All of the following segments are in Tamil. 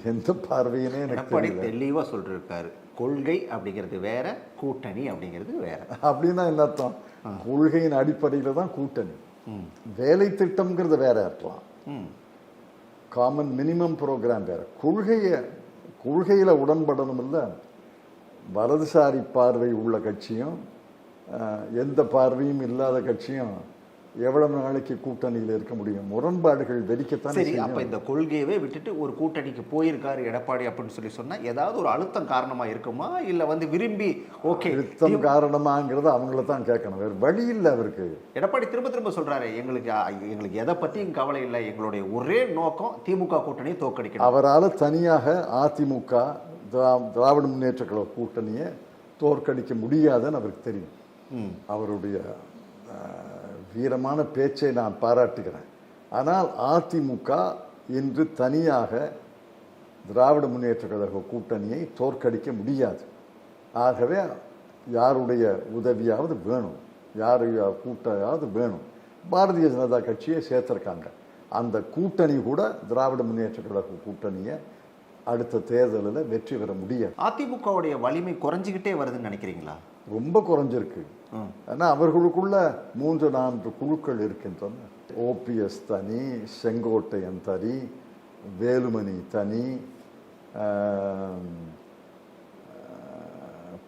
எந்த பார்வையினே எனக்கு தெரியல. தெளிவா சொல்லிருக்காரு, கொள்கை அப்படிங்கிறது வேற, கூட்டணி அப்படிங்கிறது வேற. அப்படின்னா என்ன அர்த்தம்? கொள்கையின் அடிப்படையில் தான் கூட்டணி. வேலை திட்டம்ங்கிறது வேற இருக்கலாம், காமன் மினிமம் ப்ரோக்ராம் வேற. கொள்கையில உடன்படணும் இல்லை. வலதுசாரி பார்வை உள்ள கட்சியும் எந்த பார்வையும் இல்லாத கட்சியும் எவ்வளவு நாளைக்கு கூட்டணியில் இருக்க முடியும்? முரண்பாடுகள் வெடிக்கத்தான். சரி, அப்ப இந்த கொள்கையவே விட்டுட்டு ஒரு கூட்டணிக்கு போயிருக்காரு எடப்பாடி அப்படின்னு சொல்லி சொன்னா ஏதாவது ஒரு அழுத்தம் காரணமா இருக்குமா, இல்ல விரும்பி ஓகே அழுத்தம் காரணமாங்கிறத அவங்கள தான் கேட்கணும். வேறு வழி இல்லை அவருக்கு. எடப்பாடி திரும்ப திரும்ப சொல்றாரு, எங்களுக்கு எதை பத்தியும் கவலை இல்லை, எங்களுடைய ஒரே நோக்கம் திமுக கூட்டணியை தோற்கடிக்கணும். அவரால் தனியாக அதிமுக திராவிட முன்னேற்ற கழக கூட்டணியை தோற்கடிக்க முடியாதுன்னு அவருக்கு தெரியும். அவருடைய வீரமான பேச்சை நான் பாராட்டுகிறேன். ஆனால் அதிமுக இன்று தனியாக திராவிட முன்னேற்ற கழக கூட்டணியை தோற்கடிக்க முடியாது. ஆகவே யாருடைய உதவியாவது வேணும், யாருடைய கூட்டையாவது வேணும். பாரதிய ஜனதா கட்சியை சேர்த்திருக்காங்க. அந்த கூட்டணி கூட திராவிட முன்னேற்ற கழக கூட்டணியை அடுத்த தேர்தலில் வெற்றி பெற முடியாது. அதிமுகவுடைய வலிமை குறைஞ்சிக்கிட்டே வருதுன்னு நினைக்கிறீங்களா? ரொம்ப குறைஞ்சிருக்கு. ஆனால் அவர்களுக்குள்ள 3-4 குழுக்கள் இருக்கின்றன. ஓபிஎஸ் தனி, செங்கோட்டையன் தனி, வேலுமணி தனி,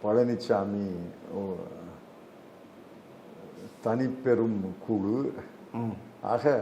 பழனிசாமி தனிப்பெரும் குழு. ஆக